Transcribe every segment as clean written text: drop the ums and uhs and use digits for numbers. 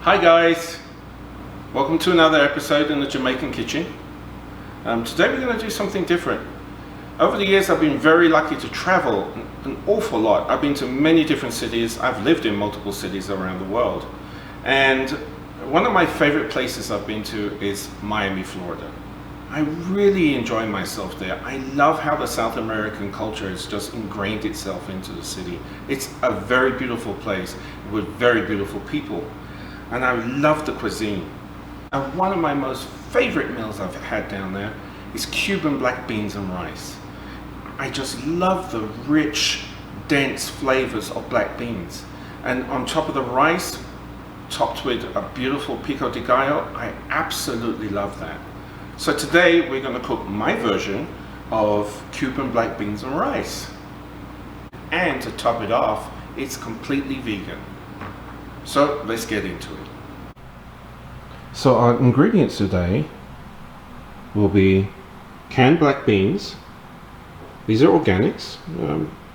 Hi guys, welcome to another episode in the Jamaican kitchen. Today we're going to do something different. Over the years I've been very lucky to travel an awful lot. I've been to many different cities. I've lived in multiple cities around the world. And one of my favorite places I've been to is Miami, Florida. I really enjoy myself there. I love how the South American culture has just ingrained itself into the city. It's a very beautiful place with very beautiful people. And I love the cuisine. And one of my most favorite meals I've had down there is Cuban black beans and rice. I just love the rich, dense flavors of black beans. And on top of the rice, topped with a beautiful pico de gallo, I absolutely love that. So today we're going to cook my version of Cuban black beans and rice. And to top it off, it's completely vegan. So let's get into it. So our ingredients today will be canned black beans. These are organics.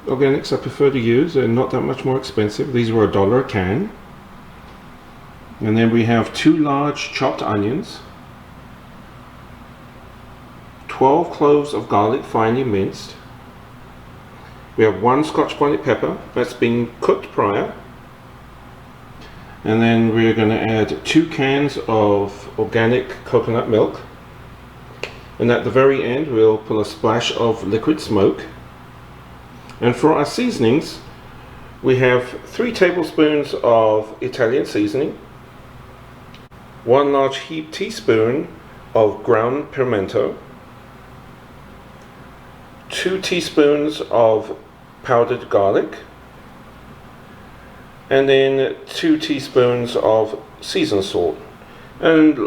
Organics I prefer to use. They're not that much more expensive. These were $1 a can. And then we have 2 large chopped onions, 12 cloves of garlic finely minced. We have 1 Scotch bonnet pepper that's been cooked prior. And then we're going to add 2 cans of organic coconut milk. And at the very end we'll put a splash of liquid smoke. And for our seasonings, we have 3 tablespoons of Italian seasoning, 1 large heaped teaspoon of ground pimento, 2 teaspoons of powdered garlic, and then 2 teaspoons of seasoned salt. And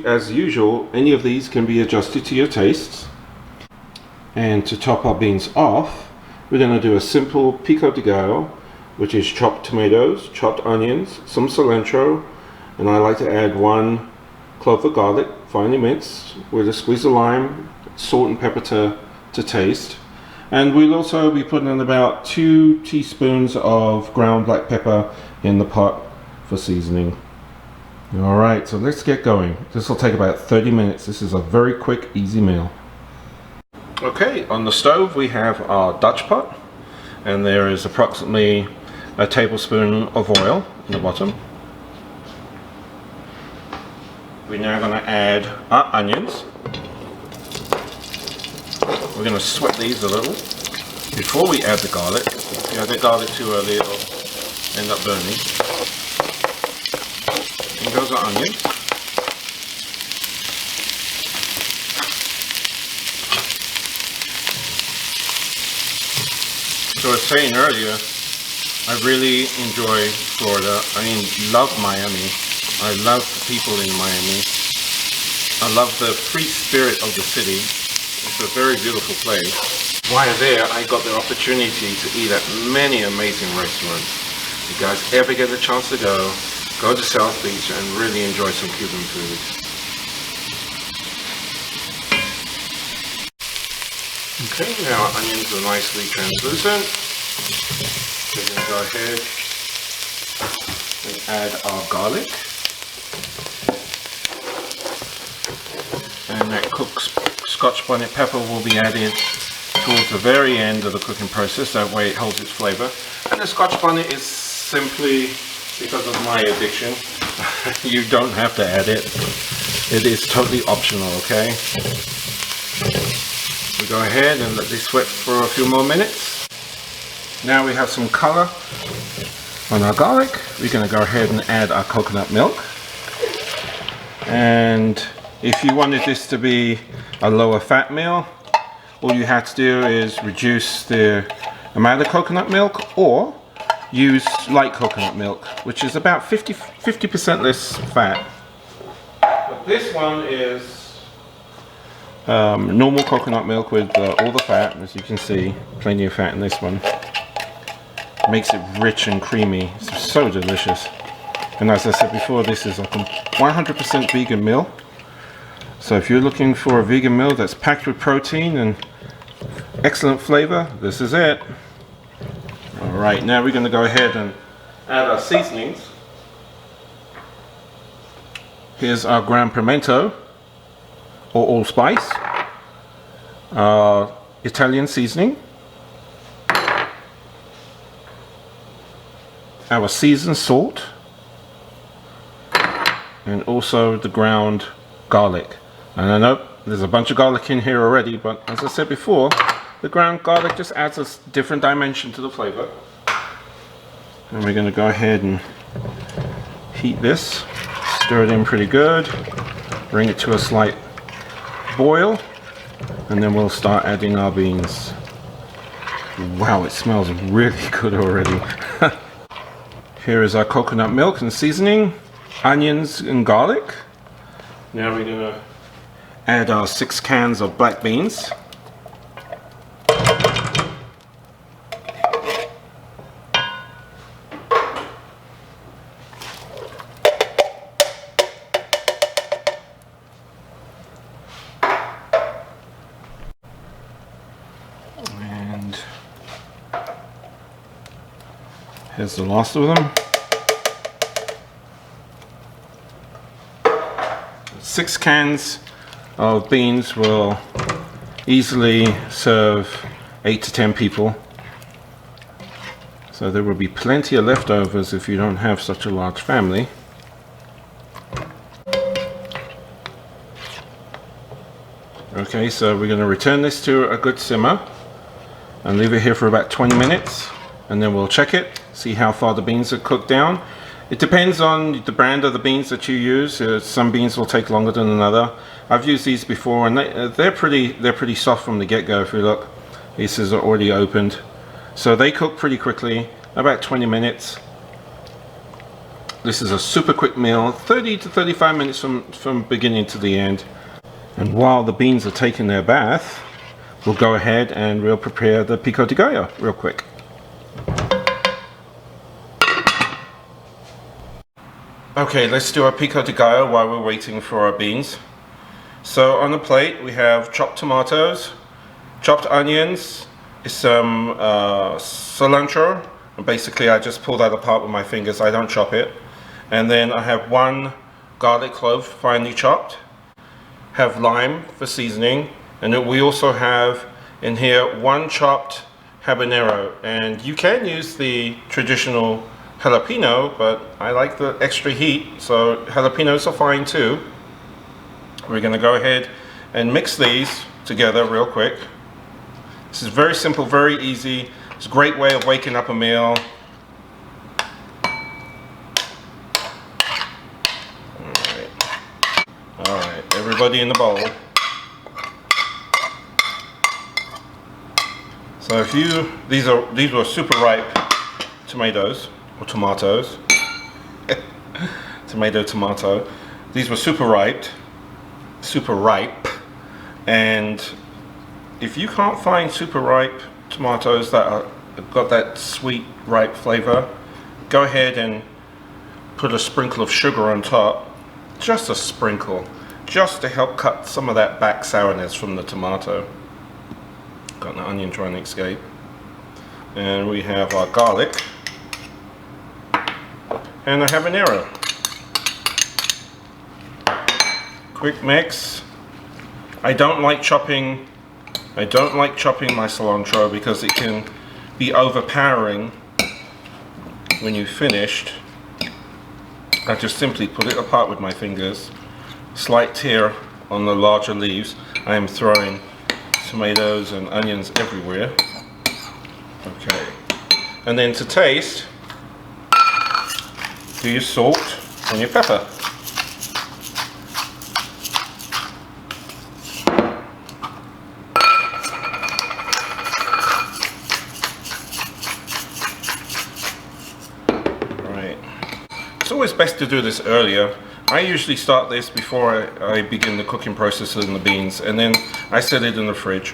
as usual, any of these can be adjusted to your tastes. And to top our beans off, we're going to do a simple pico de gallo, which is chopped tomatoes, chopped onions, some cilantro, and I like to add 1 clove of garlic, finely minced, with a squeeze of lime, salt and pepper to taste. And we'll also be putting in about 2 teaspoons of ground black pepper in the pot for seasoning. Alright, so let's get going. This will take about 30 minutes. This is a very quick, easy meal. Okay, on the stove we have our Dutch pot, and there is approximately a tablespoon of oil in the bottom. We're now going to add our onions. We're going to sweat these a little before we add the garlic. If you add the garlic too early, it'll end up burning. In goes our onions. So I was saying earlier, I really enjoy Florida. I love Miami. I love the people in Miami. I love the free spirit of the city. It's a very beautiful place. While there, I got the opportunity to eat at many amazing restaurants. If you guys ever get a chance to go to South Beach and really enjoy some Cuban food. Okay, now our onions are nicely translucent. We're going to go ahead and add our garlic. And that cooked Scotch bonnet pepper will be added towards the very end of the cooking process. That way it holds its flavor. And the Scotch bonnet is simply because of my addiction. You don't have to add it. It is totally optional, okay? We go ahead and let this sweat for a few more minutes. Now we have some color on our garlic. We're going to go ahead and add our coconut milk. And if you wanted this to be a lower fat meal, all you have to do is reduce the amount of coconut milk or use light coconut milk, which is about 50% less fat. But this one is normal coconut milk with all the fat. As you can see, plenty of fat in this one. Makes it rich and creamy. It's so delicious. And as I said before, this is a 100% vegan meal. So if you're looking for a vegan meal that's packed with protein and excellent flavor, this is it. Alright, now we're going to go ahead and add our seasonings. Here's our ground pimento or allspice, our Italian seasoning, our seasoned salt, and also the ground garlic. And I know there's a bunch of garlic in here already, but as I said before, the ground garlic just adds a different dimension to the flavor. And we're going to go ahead and heat this, stir it in pretty good, bring it to a slight boil, and then we'll start adding our beans. Wow, it smells really good already. Here is our coconut milk and seasoning, onions and garlic. Now we're going to add our 6 cans of black beans. And here's the last of them. 6 cans of beans will easily serve 8 to 10 people. So there will be plenty of leftovers if you don't have such a large family. Okay, so we're going to return this to a good simmer and leave it here for about 20 minutes, and then we'll check it, see how far the beans are cooked down. It depends on the brand of the beans that you use. Some beans will take longer than another. I've used these before, and they're pretty soft from the get-go. If you look, these are already opened, so they cook pretty quickly, about 20 minutes. This is a super quick meal, 30 to 35 minutes from beginning to the end. And while the beans are taking their bath, we'll go ahead and we'll prepare the pico de gallo real quick. Okay, let's do our pico de gallo while we're waiting for our beans. So on the plate we have chopped tomatoes, chopped onions, some cilantro, and basically I just pull that apart with my fingers, I don't chop it. And then I have 1 garlic clove finely chopped, have lime for seasoning, and then we also have in here 1 chopped habanero, and you can use the traditional jalapeno, but I like the extra heat, so jalapenos are fine too. We're going to go ahead and mix these together real quick. This is very simple, very easy. It's a great way of waking up a meal. Alright, everybody in the bowl. So if you, these were super ripe tomatoes. Or tomatoes. Tomato. These were super ripe, and if you can't find super ripe tomatoes that have got that sweet, ripe flavor, go ahead and put a sprinkle of sugar on top, just a sprinkle, just to help cut some of that back sourness from the tomato. Got an onion trying to escape. And we have our garlic. And a habanero. Quick mix. I don't like chopping my cilantro because it can be overpowering when you've finished. I just simply put it apart with my fingers. Slight tear on the larger leaves. I am throwing tomatoes and onions everywhere. Okay. And then to taste, do your salt and your pepper. Right. It's always best to do this earlier. I usually start this before I begin the cooking process in the beans, and then I set it in the fridge.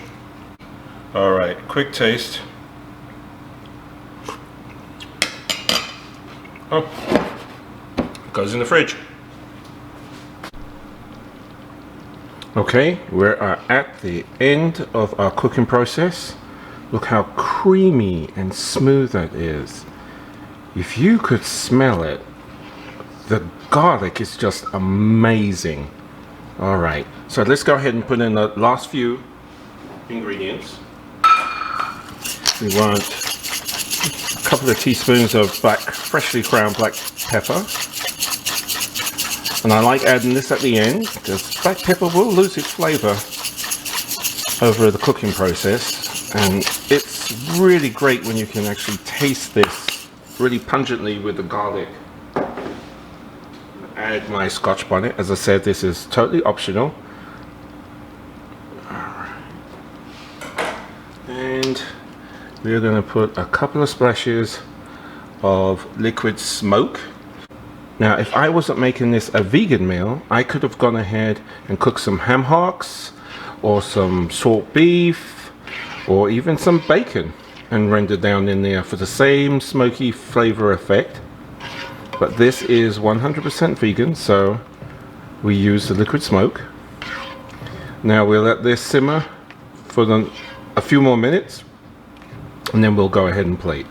Alright, quick taste. Oh. Goes in the fridge. Okay, we are at the end of our cooking process. Look how creamy and smooth that is. If you could smell it, The garlic is just amazing. All right, so let's go ahead and put in the last few ingredients. We want a couple of teaspoons of freshly ground black pepper. And I like adding this at the end because black pepper will lose its flavor over the cooking process. And it's really great when you can actually taste this really pungently with the garlic. Add my Scotch bonnet. As I said, this is totally optional. And we're going to put a couple of splashes of liquid smoke. Now, if I wasn't making this a vegan meal, I could have gone ahead and cooked some ham hocks or some salt beef or even some bacon and rendered down in there for the same smoky flavor effect. But this is 100% vegan, so we use the liquid smoke. Now we'll let this simmer for a few more minutes, and then we'll go ahead and plate.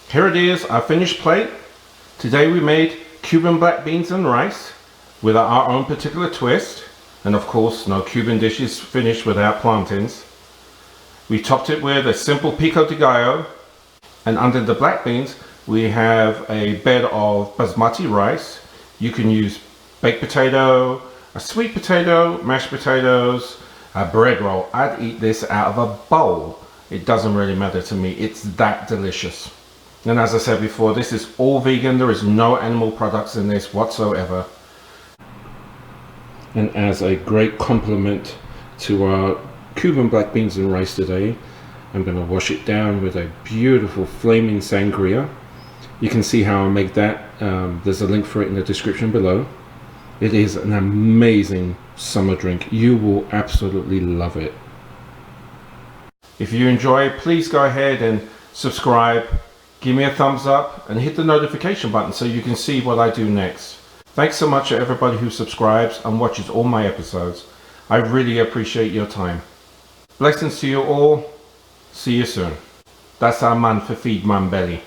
Here it is, our finished plate. Today we made Cuban black beans and rice with our own particular twist. And of course, no Cuban dish is finished without plantains. We topped it with a simple pico de gallo. And under the black beans, we have a bed of basmati rice. You can use baked potato, a sweet potato, mashed potatoes, a bread roll. I'd eat this out of a bowl. It doesn't really matter to me. It's that delicious. And as I said before, this is all vegan. There is no animal products in this whatsoever. And as a great compliment to our Cuban black beans and rice today, I'm going to wash it down with a beautiful Flaming Sangria. You can see how I make that. There's a link for it in the description below. It is an amazing summer drink. You will absolutely love it. If you enjoy, please go ahead and subscribe. Give me a thumbs up and hit the notification button so you can see what I do next. Thanks so much to everybody who subscribes and watches all my episodes. I really appreciate your time. Blessings to you all. See you soon. That's our man for Feed Man Belly.